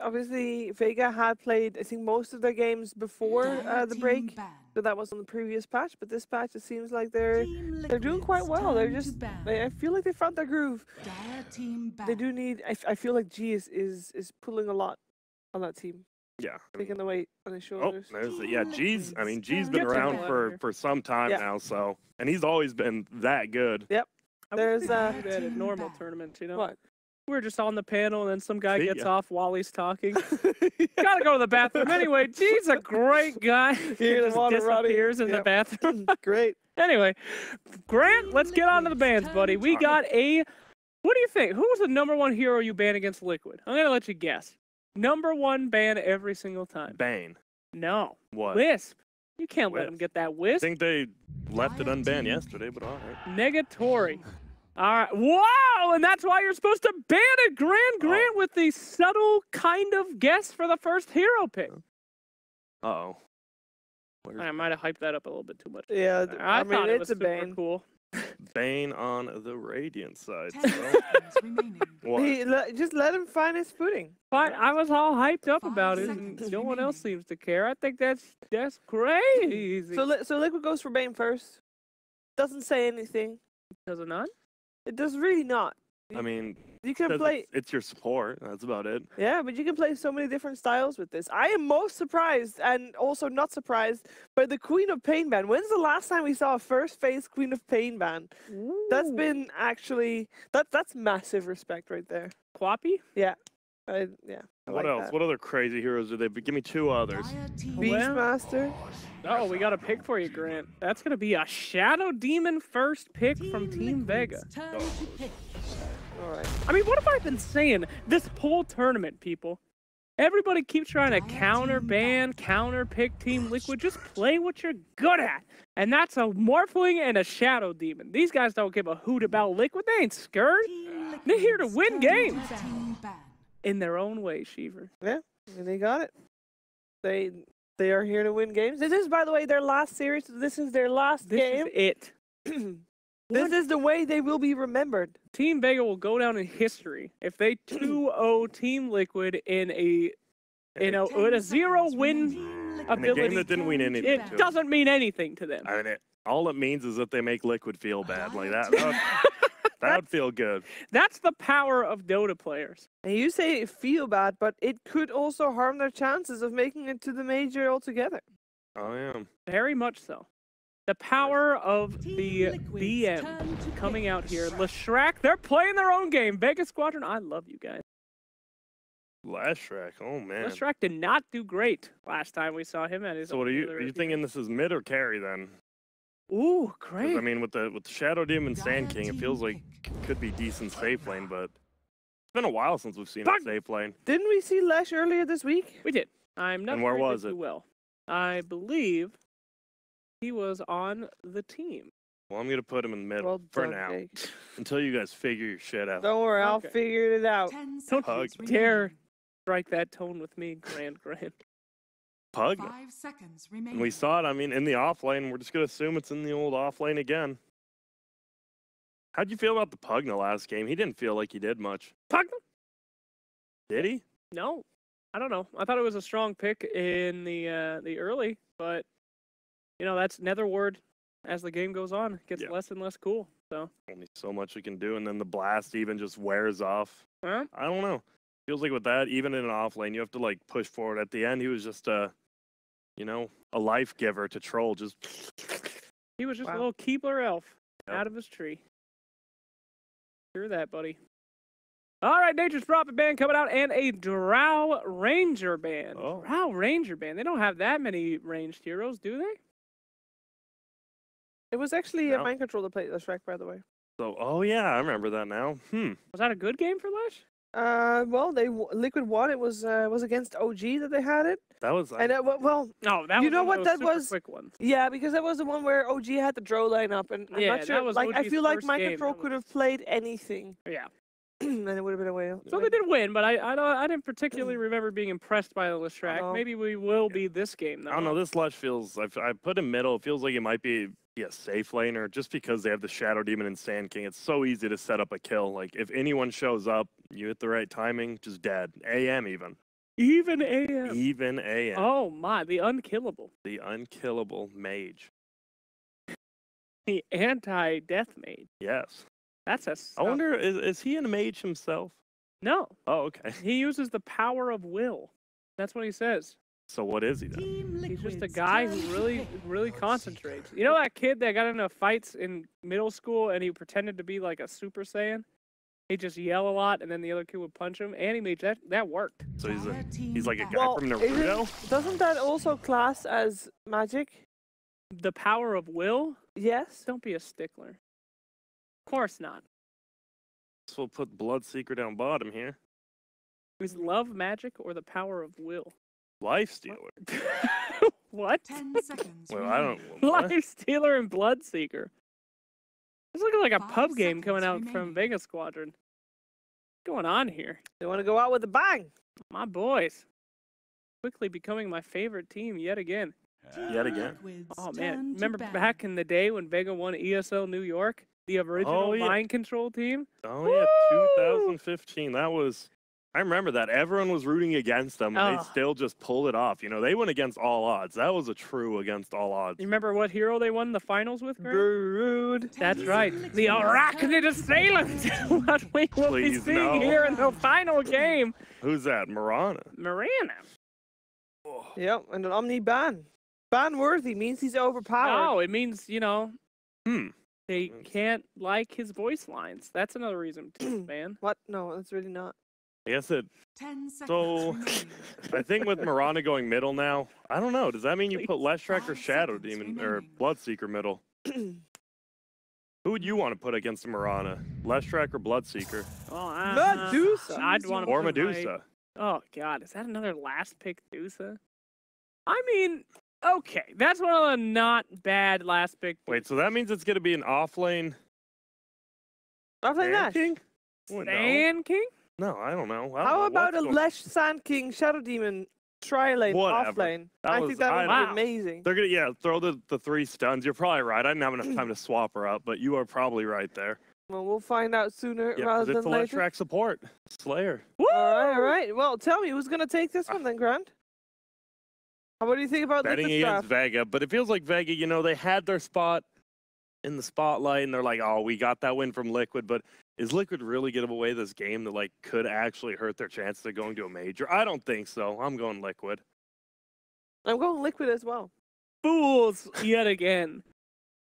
obviously Vega had played, I think, most of their games before the break. So that was on the previous patch, but this patch it seems like they're doing quite well. They're just, I feel like they found their groove. They do need. I feel like G is pulling a lot on that team. Yeah, Taking the weight on his shoulders. G's. I mean, G's been around for some time now, so and he's always been that good. Yep. There's that at normal tournaments, you know. What? We're just on the panel, and then some guy gets off while he's talking. Gotta go to the bathroom anyway. G's a great guy. He just disappears in the bathroom. Great. Anyway, Grant, let's get on to the bans, buddy. We got a. What do you think? Who was the #1 hero you banned against Liquid? I'm gonna let you guess. #1 ban every single time. Bane. No. What? Wisp. You can't let him get that Wisp. I think they left it unbanned yesterday, but all right. Negatory. All right. Wow, and that's why you're supposed to ban it, Grant with the subtle kind of guess for the first hero pick. Uh-oh. I might have hyped that up a little bit too much. Yeah, I mean, thought it was it's a super Bane. cool. Bane on the Radiant side. Just let him find his footing. Fine, I was all hyped up about it, and no one else seems to care. I think that's crazy. So Liquid goes for Bane first. Doesn't say anything. Does it not? It does really not. I mean, you can play. It's your support. That's about it. Yeah, but you can play so many different styles with this. I am most surprised, and also not surprised, by the Queen of Pain ban. When's the last time we saw a first phase Queen of Pain ban? Ooh. That's been actually that's massive respect right there. Quappy? Yeah, I What like else? that. What other crazy heroes do they? Give me 2 others. Beastmaster. Oh, we got a pick for you, Grant. That's gonna be a Shadow Demon first pick from Team Vega. All right. I mean, what have I been saying this whole tournament, people? Everybody keeps trying to counter ban, counter pick Team Liquid. Just play what you're good at. And that's a Morphling and a Shadow Demon. These guys don't give a hoot about Liquid. They ain't scared. They're here to win games. In their own way, Sheever. Yeah, and they got it. They are here to win games. This is, by the way, their last series. This is their last game. This is it. This is the way they will be remembered. Team Vega will go down in history if they 2-0 Team Liquid in a 0-win ability. In a game that didn't win anything. It doesn't mean anything to them. I mean, all it means is that they make Liquid feel bad like that. That would feel good. That's the power of Dota players. And you say it feel bad, but it could also harm their chances of making it to the major altogether. Oh yeah. Very much so. The power of the BM coming out here. Leshrac, they're playing their own game. Vega Squadron, I love you guys. Leshrac, oh man. Leshrac did not do great last time we saw him at his. So what are you thinking? This is mid or carry then? Ooh, great. I mean, with the Shadow Demon Sand King, it feels like it could be decent safe lane, but it's been a while since we've seen a safe lane. Didn't we see Lesh earlier this week? We did. I'm not. And where was it? Well, I believe he was on the team. Well, I'm gonna put him in the middle for now, until you guys figure your shit out. Don't worry, I'll figure it out. Don't dare strike that tone with me, Grant. Pug. 5 seconds remaining. And we saw it. I mean, in the off lane. We're just gonna assume it's in the old off lane again. How'd you feel about the Pug in the last game? He didn't feel like he did much. Pug? Did he? No, I don't know. I thought it was a strong pick in the early, but you know that's Netherward. As the game goes on, it gets less and less cool. So only so much we can do, and then the blast even just wears off. Huh? I don't know. Feels like with that, even in an off lane, you have to like push forward. At the end, he was just a life giver to troll. Just he was just a little Keebler elf out of his tree. Hear that, buddy. All right, Nature's Prophet band coming out, and a Drow Ranger band. Oh. Drow Ranger band. They don't have that many ranged heroes, do they? It was actually a mind control that played Leshrac, by the way. So, oh yeah, I remember that now. Was that a good game for Lesh? Well, Liquid won. It was against OG that they had it. That was. And well, no, that you was know one what of that those was? Quick ones. Yeah, because that was the one where OG had the draw line up, and I'm not sure. that was Like I OG's feel like first mind game. control could have played anything. Yeah. And it would have been a whale. So they did win, but I didn't particularly remember being impressed by the Leshrac. Maybe we will be this game, though. I don't know. This Lush feels. I put him middle. It feels like it might be a safe laner just because they have the Shadow Demon and Sand King. It's so easy to set up a kill. Like if anyone shows up, you hit the right timing, just dead. AM even. Even AM. Even AM. Oh my, the unkillable. The unkillable mage. The anti-death mage. Yes. That's a. I wonder, is he a mage himself? No. Oh, okay. He uses the power of will. That's what he says. So what is he then? He's just a guy who really concentrates. You know that kid that got into fights in middle school and he pretended to be like a Super Saiyan? He'd just yell a lot and then the other kid would punch him. And he made that worked. So he's like a guy from Naruto? Doesn't that also class as magic? The power of will? Yes. Don't be a stickler. Of course not. So we'll put Bloodseeker down bottom here. Is love magic or the power of will? Life Stealer. What? 10 seconds. Well, I don't. Life Stealer and Bloodseeker. It's looking like a 5 pub game coming out seconds from remaining. Vega Squadron. What's going on here? They want to go out with a bang. My boys. Quickly becoming my favorite team yet again. Yet again. Oh man, remember back in the day when Vega won ESL New York? The original mind control team? Oh yeah, 2015. That was. I remember that. Everyone was rooting against them, and they still just pulled it off. You know, they went against all odds. That was a true against all odds. You remember what hero they won the finals with, Grant? Rude. That's right. The Arachnid Assailant. What we will be Please, seeing no. here in the final game. Who's that? Marana. Marana. Yep, and an Omni ban. Ban worthy means he's overpowered. Oh, it means, you know, Hmm. they can't like his voice lines. That's another reason to ban. What? No, that's really not. I guess it. 10 seconds So, remaining. I think with Marana going middle now, I don't know. Does that mean you put Leshrac or 5 Shadow seconds Demon or remaining. Bloodseeker middle? Who would you want to put against Marana? Leshrac or Bloodseeker? Oh, Medusa. I'd want to Or put my- Medusa? Oh God, is that another last pick Medusa? I mean, okay, that's one of the not bad last pick. Wait, so that means it's going to be an offlane Offlane Sand Nash. King? Well, no. Sand King? No, I don't know. I don't How know about a what's going- Lesh Sand King Shadow Demon tri-lane Whatever. offlane? That I was- think that would Wow. be amazing. They're gonna throw the 3 stuns. You're probably right. I didn't have enough time to swap her out, but you are probably right there. Well, we'll find out sooner Yeah, rather 'cause it's than the later. Leshrac support. Slayer. All right. Well, tell me, who's going to take this one then, Grant? What do you think about Betting Liquid against Staff? Vega, but it feels like Vega, you know, they had their spot in the spotlight, and they're like, oh, we got that win from Liquid, but is Liquid really giving away this game that, like, could actually hurt their chances of going to a major? I don't think so. I'm going Liquid. I'm going Liquid as well. Fools yet again.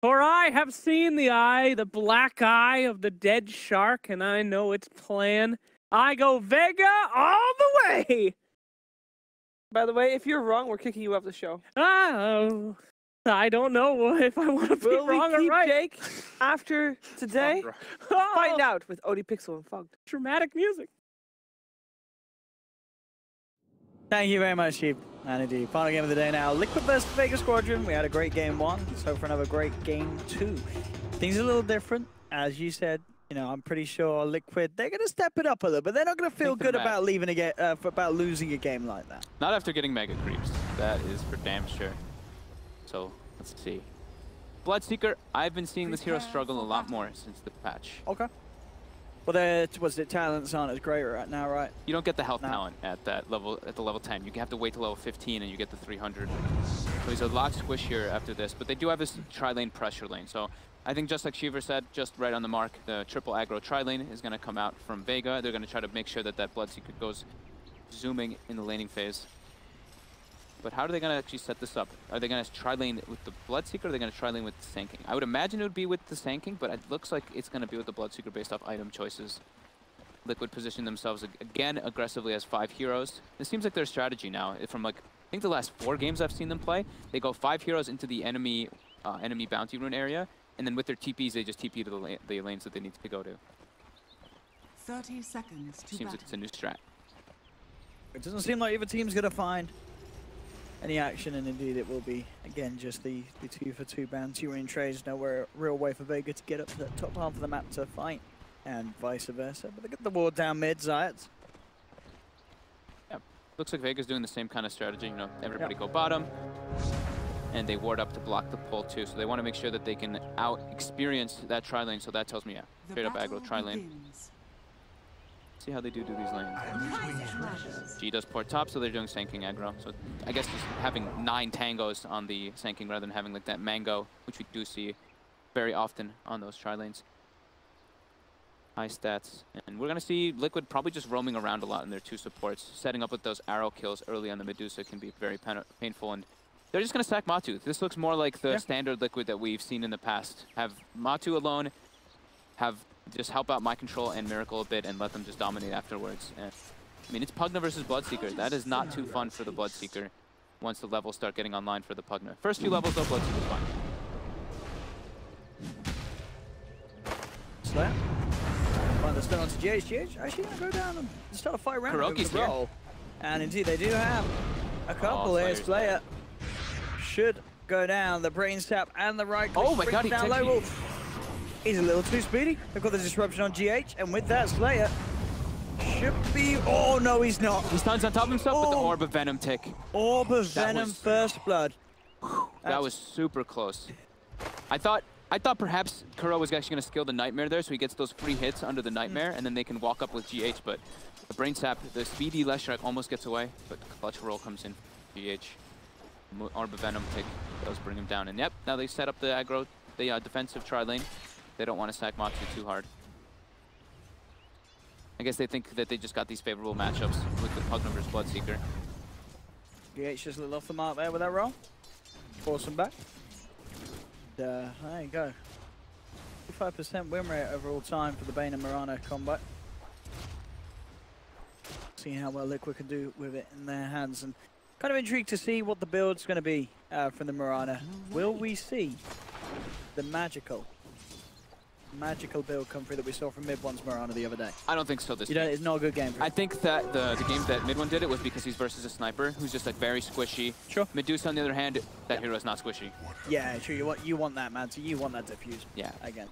For I have seen the black eye of the dead shark, and I know its plan. I go Vega all the way. By the way, if you're wrong, we're kicking you off the show. Oh, I don't know if I want to be Will we wrong or keep right. Jake after today? Oh, Find out with Odie Pixel and Fogged. dramatic music. Thank you very much, Chief. And indeed, final game of the day now. Liquid versus Vega Squadron. We had a great game 1. Let's hope for another great game 2. Things are a little different. As you said, you know, I'm pretty sure Liquid, they're going to step it up a little, but they're not going to feel good about leaving a about losing a game like that. Not after getting Mega Creeps. That is for damn sure. So, let's see. Bloodseeker, I've been seeing this hero struggle a lot more since the patch. Okay. Well, the talents aren't as great right now, right? You don't get the health talent at that level, at the level 10. You have to wait till level 15 and you get the 300. So he's a lot squishier after this, but they do have this tri-lane pressure lane. So I think just like Shiver said, just right on the mark, the triple aggro tri-lane is going to come out from Vega. They're going to try to make sure that that Bloodseeker goes zooming in the laning phase. But how are they going to actually set this up? Are they going to tri-lane with the Bloodseeker or are they going to tri-lane with the Sanking? I would imagine it would be with the Sanking, but it looks like it's going to be with the Bloodseeker based off item choices. Liquid position themselves again aggressively as 5 heroes. It seems like their strategy now. From like, I think the last 4 games I've seen them play, they go 5 heroes into the enemy bounty rune area, and then with their TPs, they just TP to the lanes that they need to go to. 30 seconds to Seems like it's a new strat. It doesn't seem like either team's going to find any action, and indeed it will be, again, just the 2-for-2 bounty rune trades. No real way for Vega to get up to the top half of the map to fight, and vice versa. But they get the ward down mid, Zayat. Yeah, looks like Vega's doing the same kind of strategy. You know, everybody go bottom, and they ward up to block the pull too. So they want to make sure that they can out-experience that tri-lane. So that tells me, yeah, straight up aggro tri-lane. see how they do these lanes. G does port top, so they're doing Sanking aggro. So I guess just having 9 tangos on the Sanking rather than having like that mango, which we do see very often on those tri lanes. High stats. And we're going to see Liquid probably just roaming around a lot in their 2 supports. Setting up with those arrow kills early on the Medusa can be very painful. And they're just going to sack Matu. This looks more like the standard Liquid that we've seen in the past. Have Matu alone, have just help out My Control and Miracle a bit and let them just dominate afterwards. And, I mean, it's Pugna versus Bloodseeker. That is not too fun for the Bloodseeker once the levels start getting online for the Pugna. First few levels, though, Bloodseeker's fine. Slap. Find the stun onto GH. Actually going to go down and start a fight around Kuroki's the roll. And indeed, they do have a couple here. Slayer should go down. The brain sap and the right click. Oh my god, he down low. He's a little too speedy. They've got the disruption on GH. And with that, Slayer should be... Oh, no, he's not. He stuns on top of himself with the Orb of Venom tick. Orb of Venom, first blood. That was super close. I thought perhaps Kuro was actually going to skill the Nightmare there, so he gets those free hits under the Nightmare, and then they can walk up with GH, but the Brain Sap, the speedy Leshrac almost gets away, but Clutch Roll comes in for GH. Orb of Venom tick does bring him down, and yep, now they set up the aggro, the defensive tri lane. They don't want to sack Matsu too hard. I guess they think that they just got these favorable matchups with the Pugna versus Bloodseeker. GH just a little off the mark there with that roll. Force him back. There you go. 55% win rate overall time for the Bane and Mirana combat. See how well Liquid can do with it in their hands, and kind of intrigued to see what the build's going to be from the Mirana. Will we see the magical build come through that we saw from Mid-One's Mirana the other day? I don't think so this game. It's not a good game for him. I think that the game that Mid-One did it was because he's versus a sniper who's just like very squishy. Sure. Medusa on the other hand, that hero's not squishy. Yeah, sure. You want that, man. So you want that diffuse. Yeah. Again.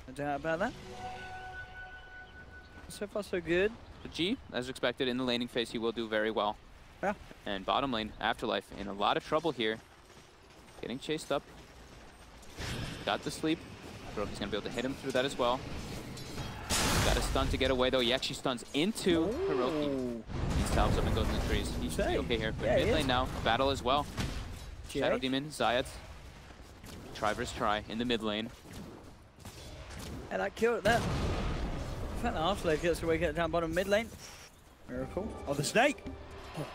No doubt about that. So far, so good. But G, as expected, in the laning phase, he will do very well. Yeah. And bottom lane, Afterlife, in a lot of trouble here. Getting chased up. Got the sleep. Kuroki's going to be able to hit him through that as well. Got a stun to get away, though. He actually stuns into Kuroki. He salves up and goes in the trees. He should be okay here. But mid lane now, battle as well. Shadow Demon, Zayat. Try versus try in the mid lane. And that killed that. In fact, the Afterlife gets away, get down bottom mid lane. Miracle. Oh, the snake! Oh,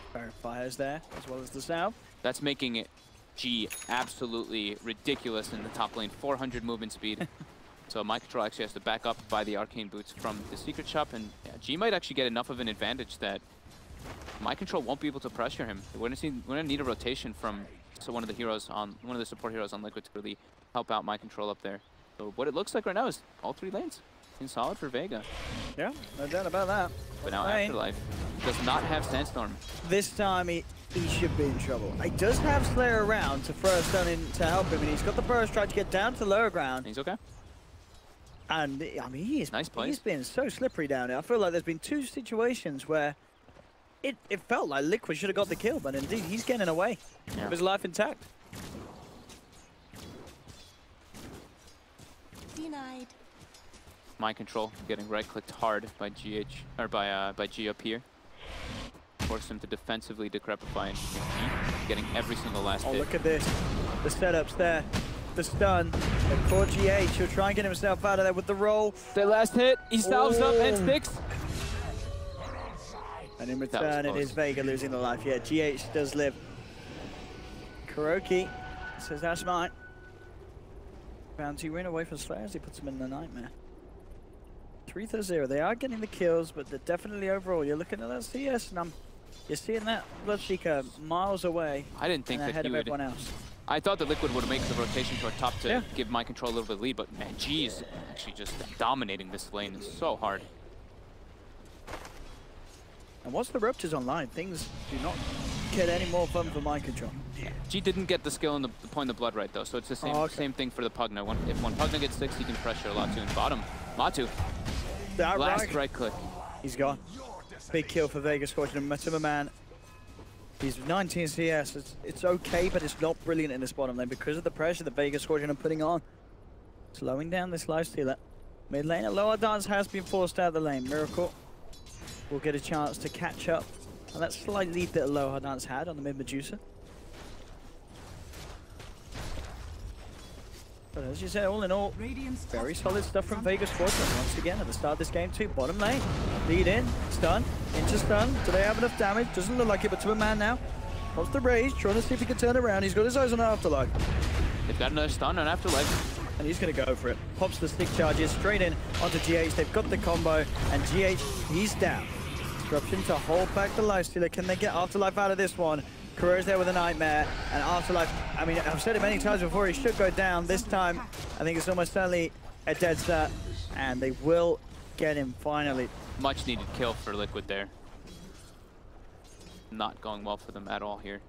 fires there, as well as the salve. That's making it G absolutely ridiculous in the top lane. 400 movement speed. So My Control actually has to back up by the arcane boots from the secret shop, and yeah, G might actually get enough of an advantage that My Control won't be able to pressure him. We're gonna need a rotation from one of the support heroes on Liquid to really help out My Control up there. So what it looks like right now is all 3 lanes. In solid for Vega. Yeah, no doubt about that. But now Afterlife does not have Sandstorm. This time he should be in trouble. He does have Slayer around to throw a stun in to help him, and he's got the burst trying to get down to lower ground. He's okay. And I mean, he's nice been so slippery down there. I feel like there's been 2 situations where it felt like Liquid should have got the kill, but indeed he's getting away with his life intact. Denied. My Control getting right-clicked hard by GH or by G up here. Force him to defensively decrepify and getting every single last hit. Oh, look at this. The setups there. The stun. And for GH, he'll try and get himself out of there with the roll. The last hit, he salves up and sticks. And in return, it is Vega losing the life. Yeah, GH does live. Kuroki says, that's mine. Bounty win away from Slayer as he puts him in the Nightmare. 3-0. They are getting the kills, but they're definitely overall. You're looking at that CS, and you're seeing that Bloodseeker miles away. I didn't think that ahead he of would. Everyone else. I thought that Liquid would make the rotation toward top to give My Control a little bit of lead, but man, G is actually just dominating this lane. It's so hard. And once the Rupture's online, things do not get any more fun for My Control. Yeah. G didn't get the skill in the point of blood right though, so it's the same thing for the Pugna. If one Pugna gets 6, he can pressure a lot too. And bottom, Matu. That last right click. He's gone. Big kill for Vega Scorpion and Matuma Man. He's 19 CS. It's okay, but it's not brilliant in this bottom lane because of the pressure that Vega Scorpion are putting on. Slowing down this lifestealer. Mid lane, a lower dance has been forced out of the lane. Miracle will get a chance to catch up on that slight lead that Aloha Dance had on the mid Medusa. But as you said, all in all, very solid stuff from Vega Squadron. Once again, at the start of this game too, bottom lane. Lead in, stun, into stun. Do they have enough damage? Doesn't look like it, but to a man now. Wants the rage, trying to see if he can turn around. He's got his eyes on Afterlife. They've got another stun on Afterlife. And he's going to go for it. Pops the stick charges straight in onto GH. They've got the combo, and GH, he's down. Disruption to hold back the lifestealer. Can they get Afterlife out of this one? Kuro's there with a nightmare, and Afterlife, I mean, I've said it many times before, he should go down. This time, I think it's almost certainly a dead set, and they will get him finally. Much needed kill for Liquid there. Not going well for them at all here.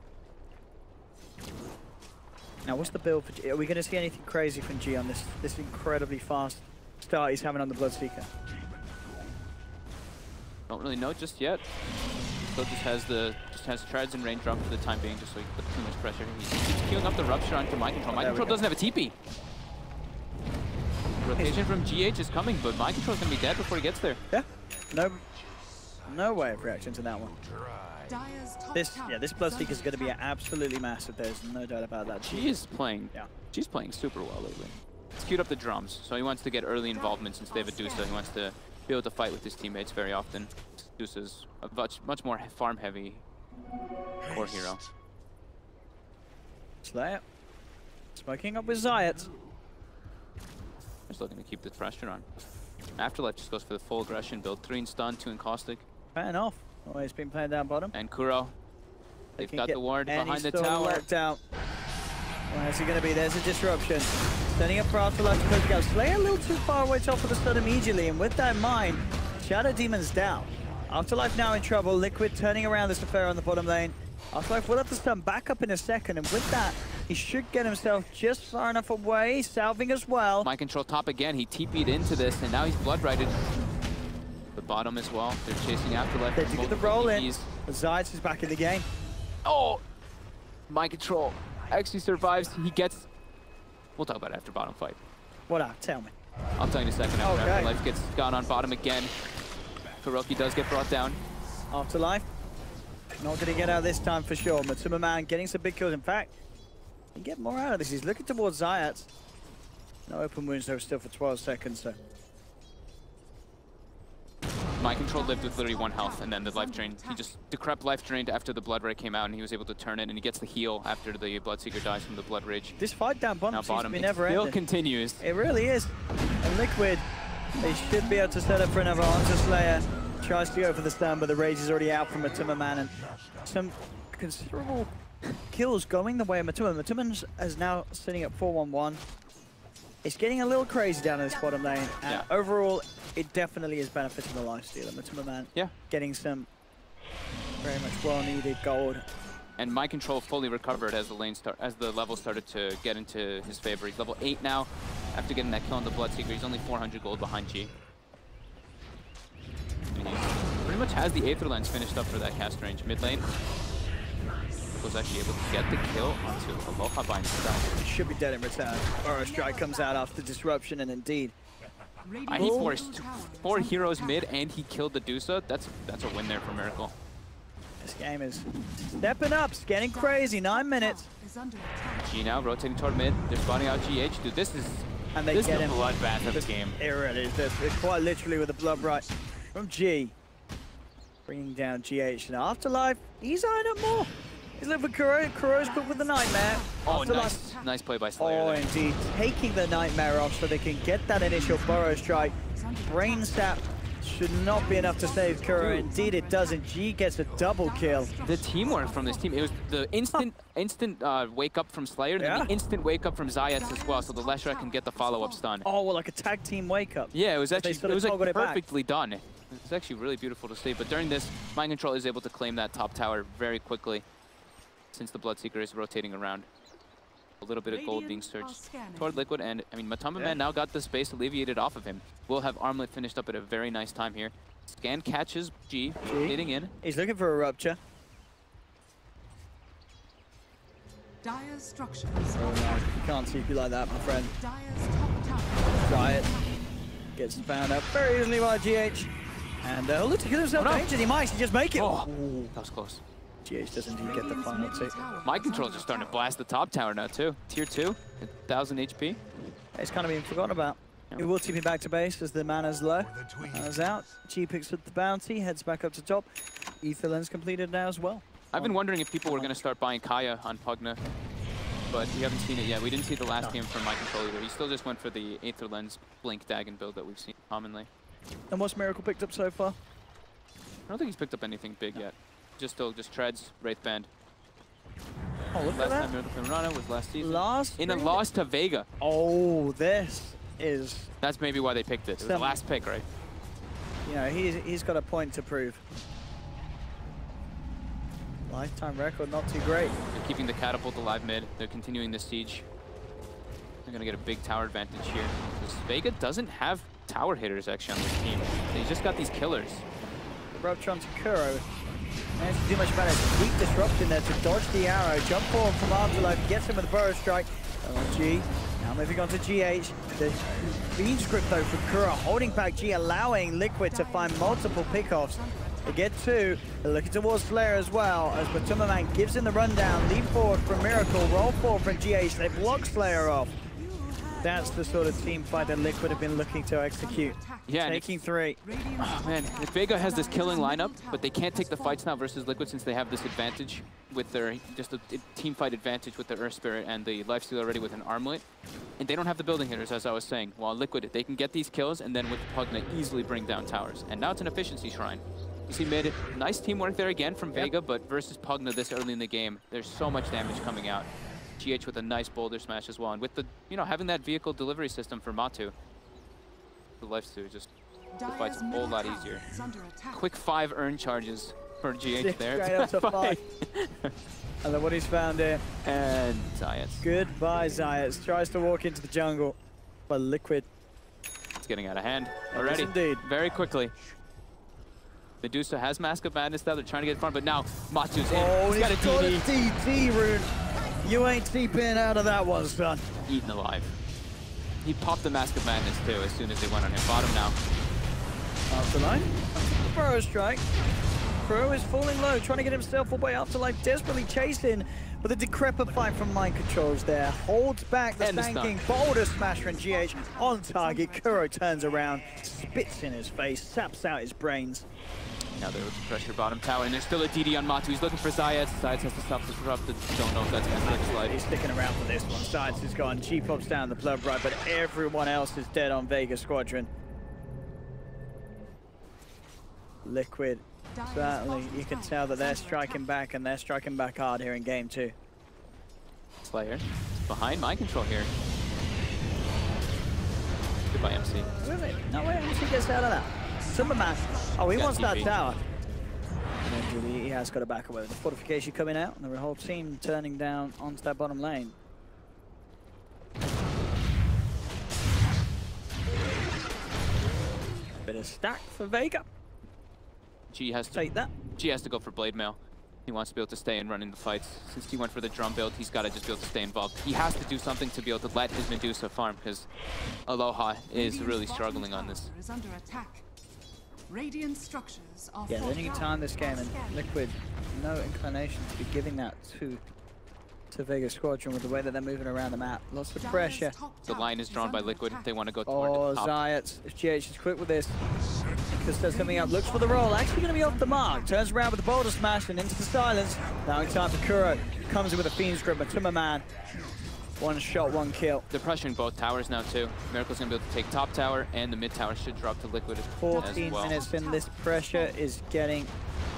Now, what's the build for G? Are we going to see anything crazy from G on this incredibly fast start he's having on the Bloodseeker? Don't really know just yet. Still just has Treads and Rain drop for the time being, just so he puts too much pressure. He keeps queuing up the Rupture onto Mind Control. Mind Control doesn't have a TP. Rotation from GH is coming, but Mind Control is going to be dead before he gets there. Yeah, no way of reaction to that one. This Bloodseeker is going to be absolutely massive. There's no doubt about that. She's playing super well lately. He's queued up the drums, so he wants to get early involvement since they have a Dusa. He wants to be able to fight with his teammates very often. Dusa's a much more farm-heavy core hero. Slayer smoking up with Zayat. Just looking to keep the pressure on. Afterlife just goes for the full aggression build. 3 in stun, 2 in caustic. Fair enough. Oh, he's been playing down bottom. And Kuro, they've got the ward behind the tower. Out. Where's he going to be? There's a disruption. Standing up for Afterlife to close the gap. Slayer a little too far away to offer the stun immediately, and with that in mind, Shadow Demon's down. Afterlife now in trouble. Liquid turning around this affair on the bottom lane. Afterlife will have to stun back up in a second, and with that, he should get himself just far enough away, salving as well. Mind Control top again. He TP'd into this, and now he's blood righted. The bottom as well. They're chasing Afterlife. They do get the roll in. Zayat is back in the game. Oh! Mind Control actually survives. He gets... We'll talk about it after bottom fight. What up? Tell me. I'll tell you in a second after Afterlife gets gone on bottom again. Kuroki does get brought down. Afterlife. Not going to get out this time for sure. Matsuma Man getting some big kills. In fact, he can get more out of this. He's looking towards Zayat. No open wounds though, still for 12 seconds. So. Mind Control lived with literally 1 health, and then the life drain. He just decrep life drained after the Blood Ray came out, and he was able to turn it, and he gets the heal after the Bloodseeker dies from the Blood Rage. This fight down bottom seems to be never ending. ending. Still continues. It really is. And Liquid, they should be able to set up for another Hunter Slayer. Tries to go for the stun, but the Rage is already out from Matsuma Man, and some considerable kills going the way of Matsuma. Matsuma is now sitting at 4-1-1. It's getting a little crazy down in this bottom lane, and overall, it definitely is benefiting the lifestealer. Matsuma Man getting some very much well-needed gold. And Mind Control fully recovered as the level started to get into his favor. He's level 8 now. After getting that kill on the Bloodseeker, he's only 400 gold behind G. And he pretty much has the Aether Lens finished up for that cast range. Mid lane was actually able to get the kill onto Aloha by himself. He should be dead in return. Burrow Strike comes out after disruption, and indeed. He forced 4 heroes mid, and he killed the Dusa. That's a win there for Miracle. This game is stepping up, it's getting crazy. 9 minutes. G now rotating toward mid. They're spotting out GH. Dude, this is a bloodbath of the game. It really is. It's quite literally with the blood right from G. Bringing down GH. And Afterlife, he's eyeing up more. He's living with Kuro. Kuro's put with the Nightmare. Oh, nice play by Slayer. Oh, indeed. Taking the Nightmare off so they can get that initial Burrow Strike. Brain Sap should not be enough to save Kuro. Indeed it doesn't. G gets a double kill. The teamwork from this team, it was the instant wake up from Slayer, and then the instant wake up from Zayat as well, so the Leshra can get the follow-up stun. Oh, well, like a tag team wake up. Yeah, it was actually like perfectly done. It was actually really beautiful to see, but during this, Mind Control is able to claim that top tower very quickly since the Bloodseeker is rotating around. A little bit of gold being searched toward Liquid, and I mean, Matsuma Man now got the space alleviated off of him. We'll have Armlet finished up at a very nice time here. Scan catches G, hitting in. He's looking for a rupture. Dire's structures. Oh no, you can't TP like that, my friend. Dire's top tower. Try it. Gets found up very easily by GH. And look to get himself danger. He might just make it. Oh, that was close. GH doesn't even get the final two. My controls are starting to blast the top tower now too. Tier 2, 1000 HP. It's kind of being forgotten about. Yep. We will TP back to base as the mana's low. Mana's out. G picks up the bounty, heads back up to top. Ether lens completed now as well. I've been wondering if people were going to start buying Kaya on Pugna, but we haven't seen it yet. We didn't see the last game from my control either. He still just went for the Aether Lens Blink Dagon build that we've seen commonly. And what's Miracle picked up so far? I don't think he's picked up anything big yet. Just treads, Wraith Band. Oh, look Last at time Miracle Mirana was last season. In a loss to Vega. Oh, this is... That's maybe why they picked it. It was the last pick, right? You know, he's got a point to prove. Lifetime record, not too great. They're keeping the catapult alive mid. They're continuing the siege. They're going to get a big tower advantage here. Because Vega doesn't have tower hitters actually on this team. They just got these killers. Robtron to Kuro. Managed to do much better. Sweet disruption there to dodge the arrow. Jump forward from Afterlife, gets him with a burrow strike. LG. Now moving on to GH. The Fiend script though for Kuro, holding back G, allowing Liquid to find multiple pickoffs. They get two. They're looking towards Flare as well, as Batumaman gives him the rundown. Lead forward from Miracle, roll forward from GH. They block Slayer off. That's the sort of team fight that Liquid have been looking to execute. Yeah, taking three. Oh man, if Vega has this killing lineup, but they can't take the fights now versus Liquid since they have this advantage with their, just a team fight advantage with their Earth Spirit and the Lifesteal already with an Armlet. And they don't have the building hitters, as I was saying. While Liquid, they can get these kills and then with Pugna easily bring down towers. And now it's an efficiency shrine. You see mid, nice teamwork there again from Vega, but versus Pugna this early in the game, there's so much damage coming out. GH with a nice boulder smash as well, and with the, having that vehicle delivery system for Matu, the Lifesteal just, the fight's a whole lot easier. Quick 5 earn charges for GH there. Straight up to 5. And then what he's found here. And Zayas. Goodbye, Zayas. Tries to walk into the jungle, but Liquid. It's getting out of hand already. Yes, indeed. Very quickly. Medusa has Mask of Madness now. They're trying to get in front, but now Matu's in. Oh, he's got a DD rune. You ain't TPing out of that one, son. Eaten alive. He popped the Mask of Madness too as soon as they went on him. Bottom now. Afterlife. Burrow strike. Crow is falling low, trying to get himself away. Afterlife desperately chasing, but the decrepit fight from Mind Controls there holds back the stanking boulder smash from GH on target. Kuro turns around, spits in his face, saps out his brains. Now they're looking to pressure bottom tower, and there's still a DD on Matu. He's looking for Zayas. Zayas has to stop the disrupted. Don't know if that's going to next slide. He's sticking around for this one. Zayas is gone. G pops down the blood right, but everyone else is dead on Vega Squadron. Liquid, certainly, you can tell that they're striking back, and they're striking back hard here in game 2. Slayer behind Mind Control here. Goodbye, MC. Really? No way MC gets out of that. Superman. Oh, he wants that tower. And then he has got to back away with the fortification coming out, and the whole team turning down onto that bottom lane. Bit of stack for Vega. G has to take that. G has to go for Blade Mail. He wants to be able to stay and run in the fights. Since he went for the drum build, he's got to just be able to stay involved. He has to do something to be able to let his Medusa farm, because Aloha is really struggling on this. Radiant structures are yeah, they need time this game, and Liquid, no inclination to be giving that to Vega Squadron with the way that they're moving around the map. Lots of pressure. The line is drawn by Liquid. They want to go toward the top. Zayas, if GH is quick with this, because there's coming up, looks for the roll, actually going to be off the mark. Turns around with the boulder smash and into the silence. Now in time for Kuro. Comes in with a Fiend's Grip, Batumaman. One shot, one kill. They're pressuring both towers now too. Miracle's gonna be able to take top tower, and the mid tower should drop to Liquid 14 minutes in, this pressure is getting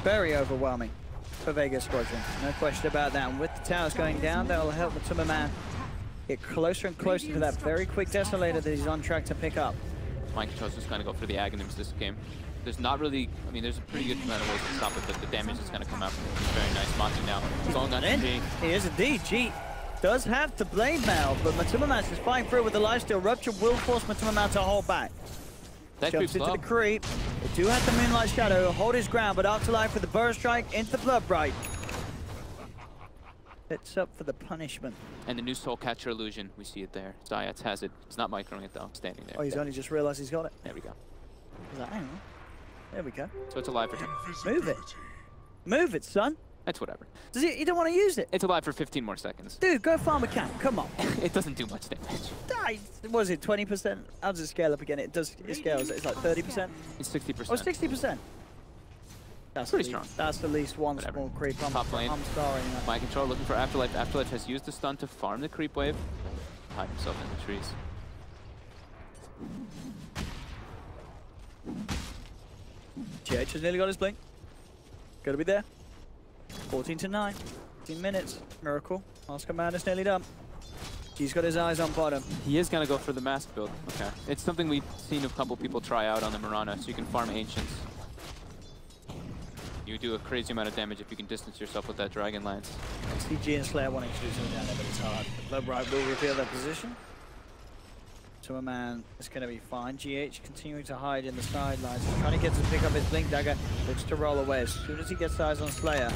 very overwhelming for Vega Squadron. No question about that. And with the towers going down, that will help Batumaman get closer and closer to that very quick Desolator that he's on track to pick up. Mind Control's just gonna go for the Aghanims this game. There's not really, I mean, there's a pretty good amount of ways to stop it, but the damage is gonna come out. Very nice. Matu now going on G. He is indeed. G does have the Blade Mail, but Batumaman is fighting through with the lifesteal. Rupture will force Batumaman to hold back. That jumps into the creep. They do have the Moonlight Shadow, hold his ground, but Afterlife with the Burst Strike into the Blood Bright. It's up for the punishment. And the new Soul Catcher illusion, we see it there. CIS has it. It's not microing it though, standing there. Oh, he's only just realized he's got it. There we go. Hang on. There we go. So it's alive for 10. Move it. Move it, son. That's whatever. Does he? You don't want to use it? It's alive for 15 more seconds. Dude, go farm a camp. Come on. It doesn't do much damage. What is it, 20%? How does it scale up again? It scales. It's like 30%? It's 60%. Oh, 60%. That's pretty strong. That's the least one Whatever. small creep. Top lane. I'm sorry. No. Mind control looking for Afterlife. Afterlife has used the stun to farm the creep wave. Hide himself in the trees. GH has nearly got his blink. Gotta be there. 14 to 9. 15 minutes. Miracle. Oscar Man is nearly done. He's got his eyes on bottom. He is going to go for the mask build. Okay. It's something we've seen a couple people try out on the Mirana, so you can farm Ancients. You do a crazy amount of damage if you can distance yourself with that Dragon Lance. CG and Slayer wanting to do something down there, but it's hard. The Bloodbright will reveal their position. So a man is going to be fine. GH continuing to hide in the sidelines. He's trying to get to pick up his Blink Dagger. Looks to roll away. As soon as he gets eyes on Slayer,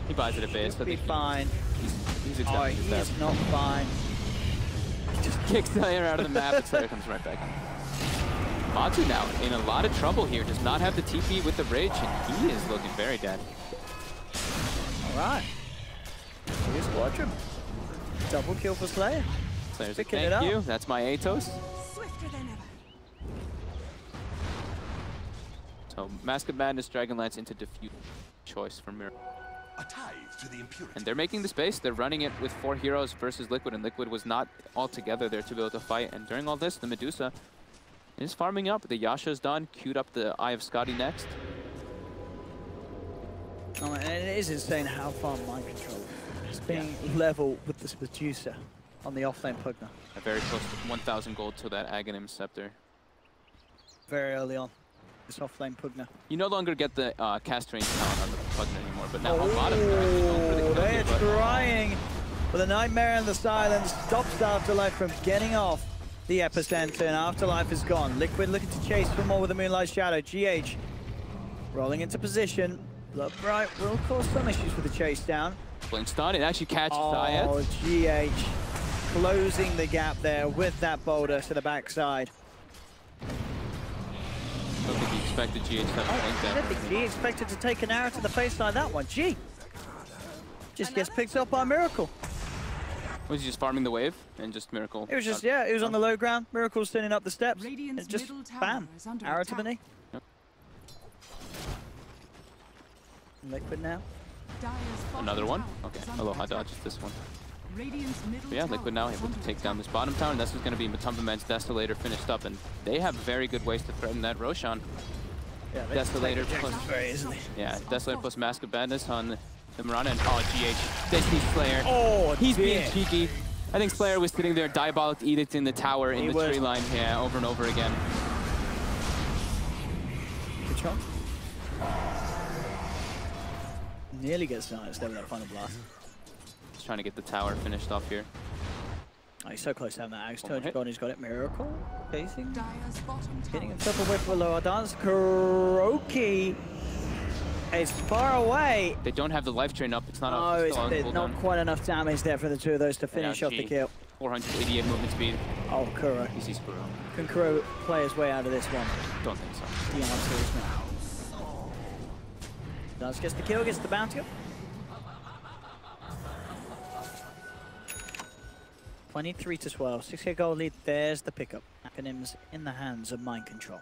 He buys it a base. he'll be fine. He's Oh, accepting he his is death. not fine. Just kicks Slayer out of the map, and Slayer comes right back in. Vods now in a lot of trouble here. Does not have the TP with the Rage, and he is looking very dead. All right. Here's Squadron. Double kill for Slayer. Slayer's like, Picking it thank up. you. That's my Atos. Swifter than ever. So Mask of Madness, Dragon Lance into Diffuse choice for Mirror. A tithe to the impurity. And they're making the space. They're running it with 4 heroes versus Liquid, and Liquid was not all together there to be able to fight. And during all this, the Medusa is farming up. The Yasha's done. Queued up the Eye of Scotty next. Oh, and it is insane how far mind control is being level with this Medusa on the offlane Pugna. Very close to 1,000 gold to that Aghanim Scepter. Very early on. This offlane Pugna. You no longer get the cast range talent on the Pugna anymore, but now on bottom they're actually going for the kill they're here, but trying with a Nightmare in the silence. Stops Afterlife from getting off the epicenter, and Afterlife is gone. Liquid looking to chase for more with the Moonlight Shadow. GH rolling into position. Bloodbright will cause some issues with the chase down. Blink stun, it actually catches Oh, Zayat. GH closing the gap there with that boulder to the backside. I don't think he expected GH to have a blink I there. don't think he expected to take an arrow to the face like that one. Gee. Just gets picked up by Miracle. Was he just farming the wave and just Miracle? It was just, yeah, it was on the low ground. Miracle's turning up the steps. Radiant's And just middle tower bam, is under arrow to the attack. knee. Yep. Liquid now. Dire's bottom Another one? tower Okay, is under Aloha attack. dodges this one. Radiant's middle But yeah, tower Liquid now is able to under take down attack. this bottom tower, and this is going to be Matumba Man's Desolator finished up, and they have very good ways to threaten that Roshan. Yeah, they Desolator take plus, very easily. yeah, Desolator plus Mask of Madness on the Mirana, and oh, GH. They see Slayer. Oh, He's being dear. cheeky. I think Slayer was sitting there, Diabolic Edict in the tower in He the was. tree line, yeah, over and over again. Good shot. Nearly gets silenced there with that final blast. Just trying to get the tower finished off here. Oh, he's so close to having that axe One more touch. hit. God, he's got it. Miracle. Chasing. Dire's bottom Getting tower himself away from lower dance. Kuroki is far away. They don't have the life drain up. It's not Oh, up. It's it's still on there's not cooldown. quite enough damage there for the two of those to And now finish off the G, kill. 488 movement speed. Oh, Kuro. He sees Kuro. Can Kuro play his way out of this one? Don't think so. The answer is no. Dance gets the kill, gets the bounty up. 23 to 12. 6k gold lead. There's the pickup. Acronyms in the hands of mind control.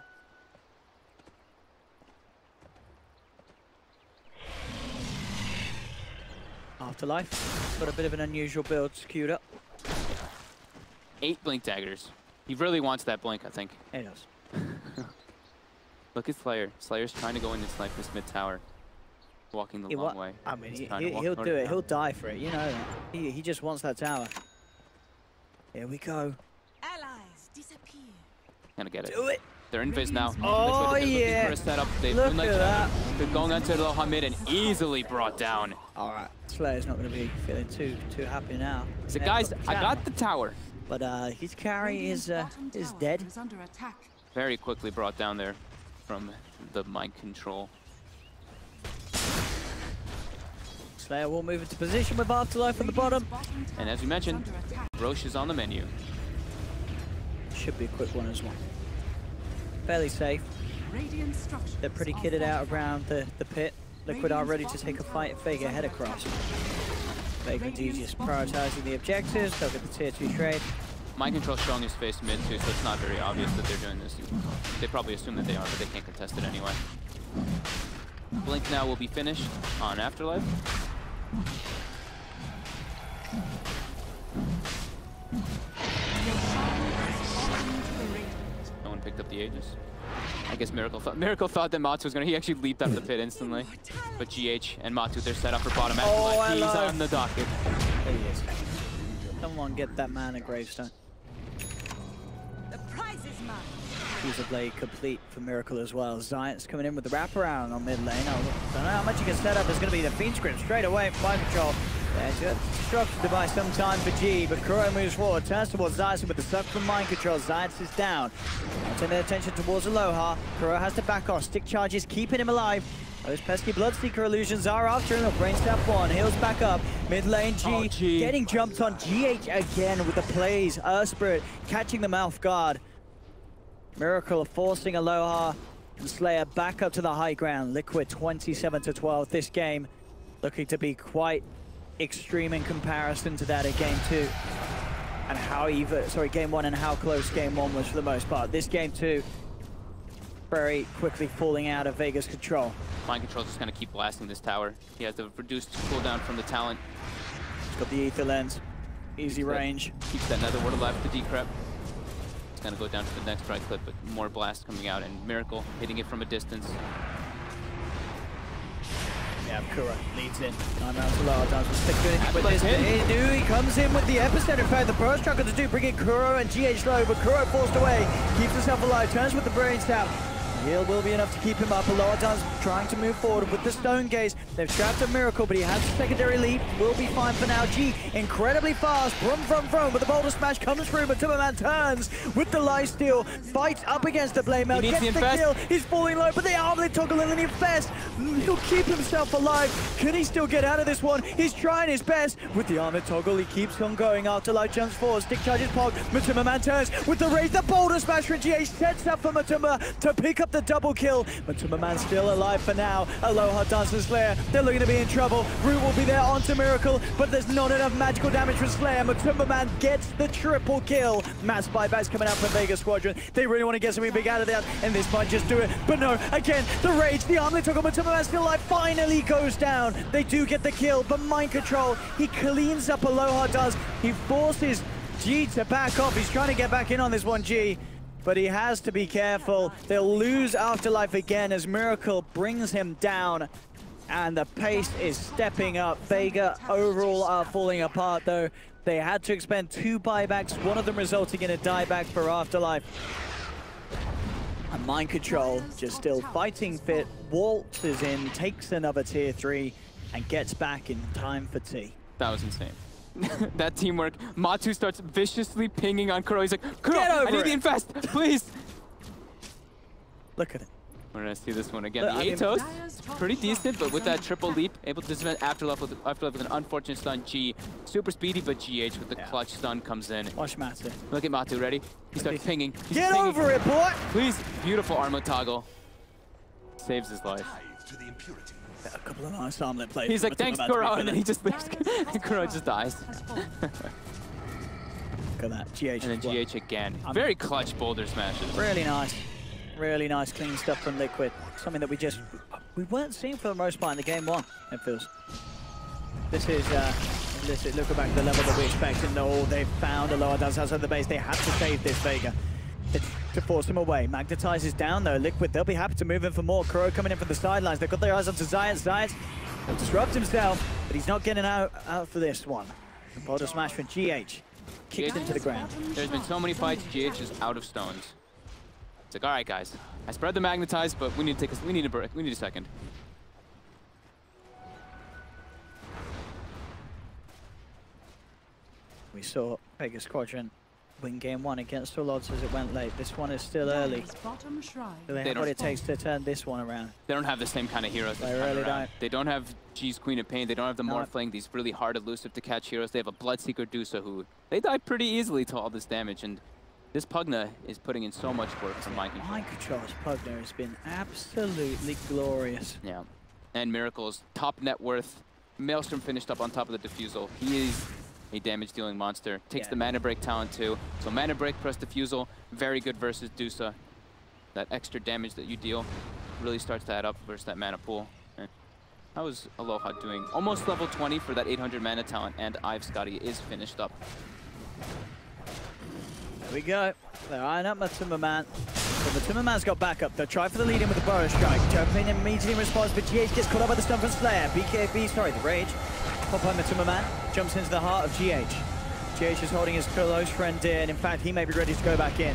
Afterlife. Got a bit of an unusual build queued up. 8 blink daggers. He really wants that blink, I think. He does. Look at Slayer. Slayer's trying to go in and snipe this mid tower. Walking the long way. I mean, He's trying to walk he'll toward do it. down. He'll die for it. You know that. He just wants that tower. Here we go. allies disappear. Gonna get it. Do it. They're in Viz now. Oh, Liquid, they're looking yeah. for a setup. They Look Moonlight at Shadow. that. They're going onto the Aloha mid and easily brought down. All right. Slayer's not going to be feeling too happy now. So Yeah, guys, got the I tower. got the tower. But his carry is Radiant's bottom tower dead. is under attack. Very quickly brought down there from the mind control. Slayer will move into position with Afterlife on the bottom. And as we mentioned, Roche is on the menu. Should be a quick one as well. Fairly safe. They're pretty kitted out around the pit. Liquid are ready to take a fight if Vega head across. Vega and DG just prioritizing the objectives. They'll get the tier 2 trade. Mind control showing his face mid too, so it's not very obvious that they're doing this. They probably assume that they are, but they can't contest it anyway. Blink now will be finished on Afterlife. No one picked up the Aegis. I guess Miracle thought that Matu was gonna. He actually leaped up the pit instantly. But GH and Matu, they're set up for bottom Afterlife. He's on the docket. There he is. Someone get that man a gravestone. The prize is mine. User Blade complete for Miracle as well. Giants coming in with the wraparound on mid lane. I don't know how much you can set up. It's going to be the Fiend Script straight away from Mind Control. Yeah, structured to buy some time for G, but Kuro moves forward, turns towards Zayas with the suck from Mind Control. Zayas is down. Turn their attention towards Aloha. Kuro has to back off. Stick charges keeping him alive. Those pesky Bloodseeker illusions are after him. Brain Step 1, heals back up. Mid lane G, getting jumped on. GH again with the plays. Spirit catching them off guard. Miracle forcing Aloha and Slayer back up to the high ground. Liquid 27-12 this game. Looking to be quite extreme in comparison to that of game 2. And how game 1 and how close game 1 was for the most part. This game 2, very quickly falling out of Vega's control. Mind Control's just gonna keep blasting this tower. He has the reduced cooldown from the talent. He's got the ether lens, easy range. Keeps that Nether Ward alive with the decrep. It's gonna go down to the next right clip, but more blast coming out, and Miracle hitting it from a distance. Yeah, Kuro leads in. 9 rounds to lower, down to stick with this. He comes in with the epicenter. In fact, the pro struggle to do, bringing Kuro and GH low, but Kuro forced away, keeps himself alive, turns with the brain stab. Heal will be enough to keep him up. Aloha trying to move forward with the Stone Gaze. They've strapped a Miracle, but he has a secondary leap. Will be fine for now. G incredibly fast. From, but the Boulder Smash comes through, but Timberman turns with the lifesteal. Fights up against the Blade Mail. Gets the kill. He's falling low, but the Armlet Toggle and the Infest. He'll keep himself alive. Can he still get out of this one? He's trying his best. With the Armlet Toggle, he keeps on going. Afterlife jumps forward. Stick charges Pog. Matumba turns with the raise. The Boulder Smash from GH sets up for Matumba to pick up the double kill. Matumba Man still alive for now. Aloha Dance and Slayer, they're looking to be in trouble. Root will be there onto Miracle, but there's not enough magical damage for Slayer. Matumba Man gets the triple kill. Mass buybacks coming out from Vega Squadron. They really want to get something big out of that, and this might just do it. But no, again, the rage, the arm they took on Matumba Man still alive, finally goes down. They do get the kill, but Mind Control, he cleans up Aloha does. He forces G to back off. He's trying to get back in on this one, G. But he has to be careful. They'll lose Afterlife again as Miracle brings him down. And the pace is stepping up. Vega overall are falling apart though. They had to expend 2 buybacks, one of them resulting in a dieback for Afterlife. And Mind Control just still fighting fit. Waltzes in, takes another tier 3 and gets back in time for T. That was insane. That teamwork. Matu starts viciously pinging on Kuro. He's like, Kuro, I need the infest, please. Look at it. We're gonna see this one again. The Atos, pretty decent, but with that triple leap, able to dismantle Afterlife with an unfortunate stun. G, super speedy, but GH with the clutch stun comes in. Watch Matu. Look at Matu, ready? He starts pinging. Get over it, boy! Please, beautiful armor toggle. Saves his life. A couple of nice armlet plays. He's like, thanks, Kuro, and then he just leaves. Kuro just dies. Look at that, GH. And then GH again. Very clutch boulder smashes. Really nice. Really nice, clean stuff from Liquid. Something that we weren't seeing for the most part in the game 1, it feels. This is looking back at the level that we expected. No, they found Aloha Dance outside the base. They had to save this Vega to force him away. Magnetizes down though. Liquid, they'll be happy to move in for more. Kuro coming in from the sidelines. They've got their eyes onto Giants. Giants will disrupt himself, but he's not getting out for this one. Boulder Smash from GH. Kicks into the ground. There's been so many fights, GH is out of stones. It's like, all right, guys. I spread the magnetize, but we need to take we need a break. We need a second. We saw Vega Squadron win game 1 against all odds as it went late. This one is still early. So they have what it takes to turn this one around. They don't have the same kind of heroes. They really don't. They don't have G's Queen of Pain. They don't have the Morphling, these really hard elusive to catch heroes. They have a Bloodseeker Dusa who, they die pretty easily to all this damage. And this Pugna is putting in so much work from Mind Control. Mind Control's Pugna has been absolutely glorious. Yeah. And Miracle's top net worth. Maelstrom finished up on top of the Diffusal. He is a damage-dealing monster. Takes the Mana Break talent too. So Mana Break plus Diffusal, very good versus Dusa. That extra damage that you deal really starts to add up versus that mana pool. How is Aloha doing? Almost level 20 for that 800 mana talent, and Ive Scotty is finished up. There we go. They're eyeing up Matuma Man. So Matuma Man's got backup. They'll try for the lead in with the Burrow Strike. Jumping immediately in response, but GH gets caught up by the stun from Slayer. the Rage. Pop home Matuma Man jumps into the heart of GH. GH is holding his close friend dear, and in fact, he may be ready to go back in.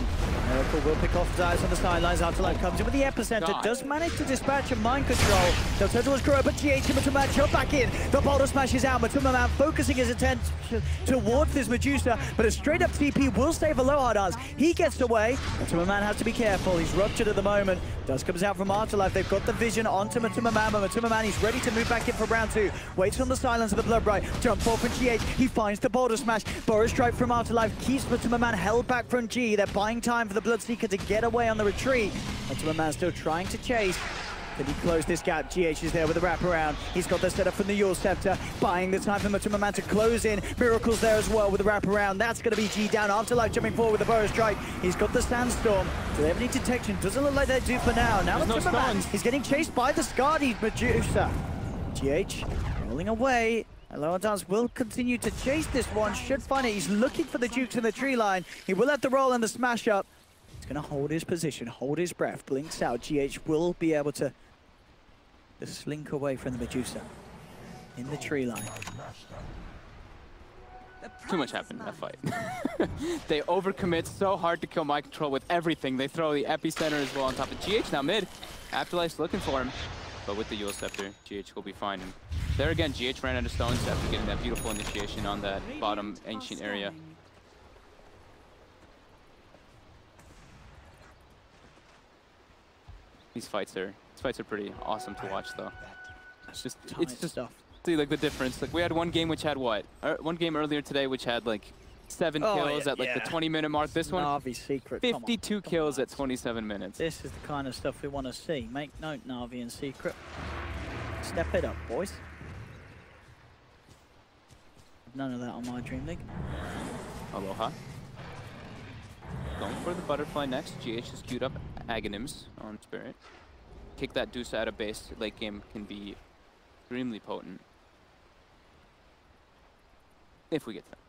Miracle will pick off his eyes on the sidelines. Afterlife comes in with the epicenter, does manage to dispatch a Mind Control. They'll turn towards Kuro, but GH and Matuma Man jump back in. The boulder smashes out. Matuma Man focusing his attention towards this Medusa, but a straight up TP will save Aloha does. He gets away. Matuma Man has to be careful. He's ruptured at the moment. Dust comes out from Afterlife. They've got the vision onto Matuma Man, but Matuma Man, he's ready to move back in for round 2. Waits on the silence of the Blood Bright. Jump forward from GH. He finds the boulder smash. Burrow Strike from Afterlife keeps Matuma Man held back from G. They're buying time for the Bloodseeker to get away on the retreat. Matuma Man still trying to chase. Can he close this gap? GH is there with the wraparound. He's got the setup from the Yule Scepter, buying the time for Matuma Man to close in. Miracle's there as well with the wraparound. That's going to be G down. Afterlife jumping forward with the Burrow Strike. He's got the Sandstorm. Do they have any detection? Doesn't look like they do for now. Now Matuma Man, he's getting chased by the Skadi Medusa. GH rolling away. Aloha Dance will continue to chase this one. Should find it. He's looking for the Dukes in the tree line. He will have the roll and the smash up. He's going to hold his position, hold his breath. Blinks out. GH will be able to slink away from the Medusa in the tree line. Too much happened in that fight. They overcommit so hard to kill Mind Control with everything. They throw the epicenter as well on top of GH now mid. Afterlife's looking for him, but with the Yule Scepter, GH will be fine. And there again, GH ran out of stones after getting that beautiful initiation on that bottom ancient area. These fights are pretty awesome to watch, though. It's just stuff. See, like the difference. Like we had one game which had what? One game earlier today which had like 7 kills at like the 20-minute mark. This one, Na'Vi's secret. 52 kills at 27 minutes. This is the kind of stuff we want to see. Make note, Na'Vi and Secret. Step it up, boys. None of that on my DreamLeague. Aloha. Going for the butterfly next. GH has queued up Aghanim's on Spirit. Kick that Deuce out of base. Late game can be extremely potent. If we get that.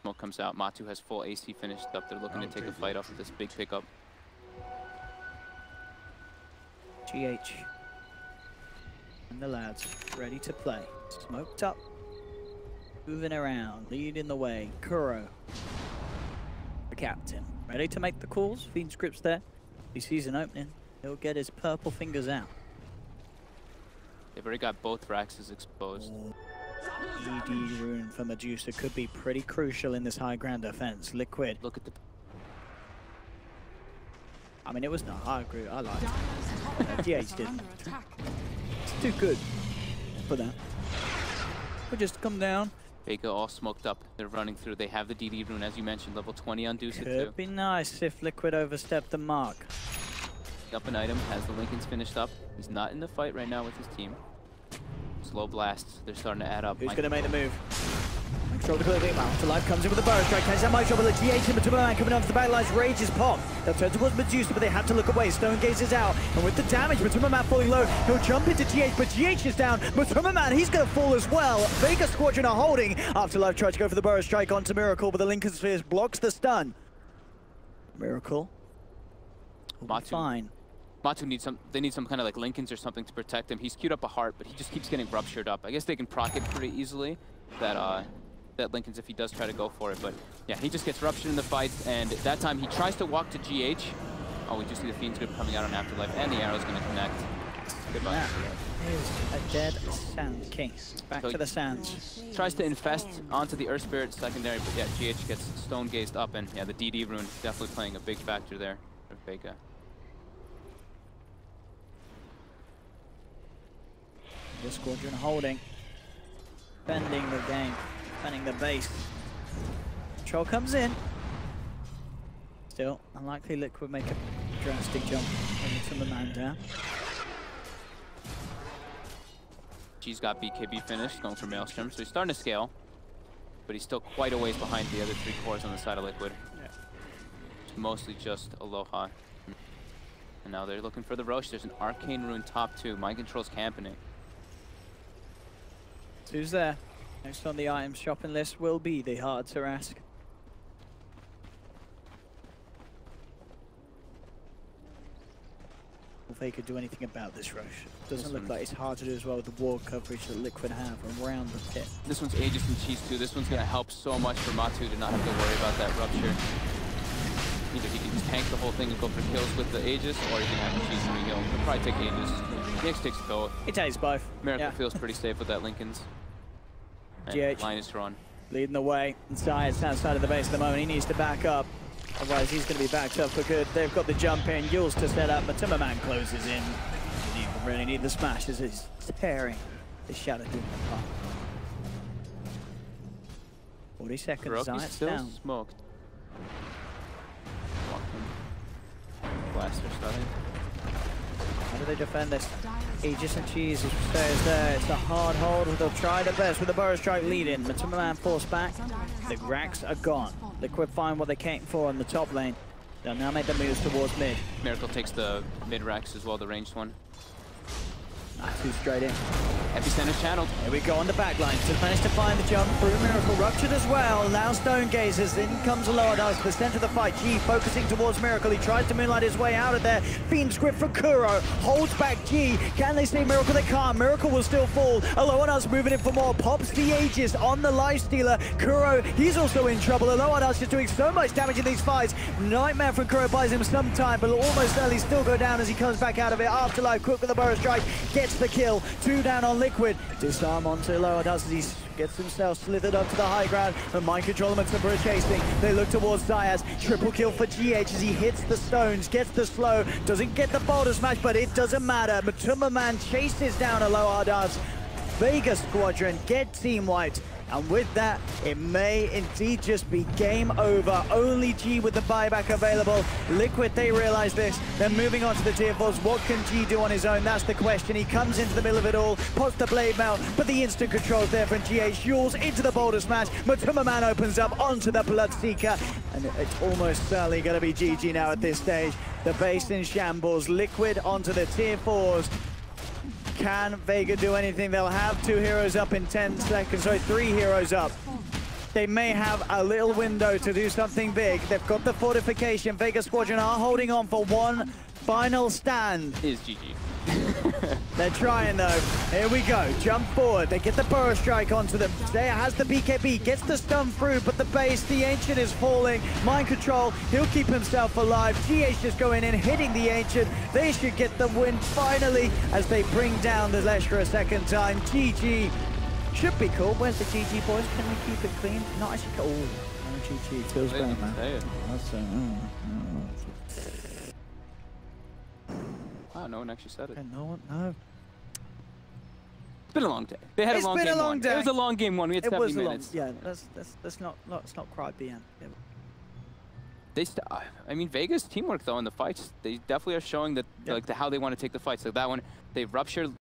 Smoke comes out. Matu has full AC finished up. They're looking to take a fight off of this big pickup. GH. And the lads ready to play. Smoked up. Moving around. Leading the way. Kuro. The captain. Ready to make the calls. Fiend scripts there. He sees an opening. He'll get his purple fingers out. They've already got both Raxes exposed. ED rune for Medusa could be pretty crucial in this high ground defense. Liquid. Look at the... I mean, it was not. I agree. I liked it. DH did. It's too good for that. We'll just come down. Vega all smoked up. They're running through. They have the DD rune, as you mentioned, level 20 on Dusa too. Could be nice if Liquid overstepped the mark. Up an item, has the Lincolns finished up. He's not in the fight right now with his team. Slow blasts, they're starting to add up. Who's going to make the move? Control the clear Afterlife comes in with the Burrow Strike. Catches that Mind Control, but the GH and Matuma Man coming onto the back lines. Rage is popped. They'll turn towards Medusa, but they have to look away. Stone Gaze is out. And with the damage, Matuma Man falling low. He'll jump into GH, but GH is down. Matuma Man, he's going to fall as well. Vega Squadron are holding. Afterlife tries to go for the Burrow Strike onto Miracle, but the Lincoln Spheres blocks the stun. Miracle. Fine. Matu needs they need some kind of like Lincolns or something to protect him. He's queued up a heart, but he just keeps getting ruptured up. I guess they can proc it pretty easily, that Lincolns, if he does try to go for it. But yeah, he just gets ruptured in the fight, and that time he tries to walk to GH. Oh, we do see the Fiend's Grip coming out on Afterlife, and the arrow's going to connect. Goodbye. That is a dead Sand King. Back to the Sands. Tries to infest onto the Earth Spirit secondary, but yeah, GH gets stone gazed up, and yeah, the DD rune definitely playing a big factor there for Vega. The squadron holding, defending the game, defending the base. Control comes in. Still, unlikely Liquid make a drastic jump into the man down. G's got BKB finished, going for Maelstrom, so he's starting to scale, but he's still quite a ways behind the other 3 cores on the side of Liquid. Yeah. It's mostly just Aloha. And now they're looking for the Roche. There's an Arcane Rune top 2. Mind Control's camping it. Who's there? Next on the items shopping list will be the hard to ask. Will Vega do anything about this rush? Doesn't look like it's hard to do as well with the ward coverage that Liquid have around the pit. This one's Aegis and Cheese too. This one's going to help so much for Matu to not have to worry about that rupture. Either he can just tank the whole thing and go for kills with the Aegis, or he can have the Cheese and heal. He'll probably take Aegis. Next takes both. He takes both. Miracle feels pretty safe with that Lincoln's. GH line is drawn. Leading the way. CIS outside of the base at the moment. He needs to back up. Otherwise, he's going to be backed up for good. They've got the jump in. Yules to set up. Matumbaman closes in. Didn't even really need the smash as he's tearing the Shadow Demon apart. 40 seconds. Kuroki's CIS still down. smoked. Blaster starting. How do they defend this? Aegis and Cheese stays there. It's a hard hold. They'll try their best with the Burrow Strike leading. Matumbaman forced back. The racks are gone. Liquid find what they came for in the top lane. They'll now make the moves towards mid. Miracle takes the mid racks as well, the ranged one. Two straight in. Epicenter channeled. Here we go on the back line. Just managed to find the jump through. Miracle ruptured as well. Now Stone Gazers. In comes Aloha to the center of the fight. G focusing towards Miracle. He tries to moonlight his way out of there. Fiend's grip for Kuro. Holds back G. Can they stay Miracle? They can't. Miracle will still fall. Aloha's moving in for more. Pops the Aegis on the Lifestealer. Kuro, he's also in trouble. Aloha's just doing so much damage in these fights. Nightmare from Kuro buys him some time, but almost early still go down as he comes back out of it. Afterlife quick with the Burrow Strike. Gets the kill. 2 down on Liquid. Disarm onto Aloha as he gets himself slithered up to the high ground. The Mind Control and Matumba are chasing. They look towards CIS. Triple kill for GH as he hits the stones, gets the slow, doesn't get the boulder smash, but it doesn't matter. Matumbaman chases down Aloha does. Vega squadron get team wiped. And with that, it may indeed just be game over. Only G with the buyback available. Liquid, they realize this. They're moving on to the tier 4s. What can G do on his own? That's the question. He comes into the middle of it all, pots the blade mail, but the instant control's there from GH. Yules into the boulder smash. Matumbaman opens up onto the Bloodseeker. And it's almost certainly going to be GG now at this stage. The base in shambles. Liquid onto the tier 4s. Can Vega do anything? They'll have 2 heroes up in 10 seconds. Sorry, 3 heroes up. They may have a little window to do something big. They've got the fortification. Vega Squadron are holding on for one final stand. Is GG. They're trying though. Here we go. Jump forward. They get the Burrow Strike onto them. There has the BKB. Gets the stun through, but the base, the Ancient is falling. Mind Control. He'll keep himself alive. GH just going in, hitting the Ancient. They should get the win finally as they bring down the Leshra a second time. GG. Should be cool. Where's the GG, boys? Can we keep it clean? Not actually. Oh, no GG. Feels bad, man. That's Wow, no one actually said it. no one. No. It's been a long day. They had a long game. It was a long game 1. We had 70 minutes. Yeah, let's not cry BM. I mean, Vega's teamwork though in the fights, they definitely are showing that like how they want to take the fights. Like that one, they ruptured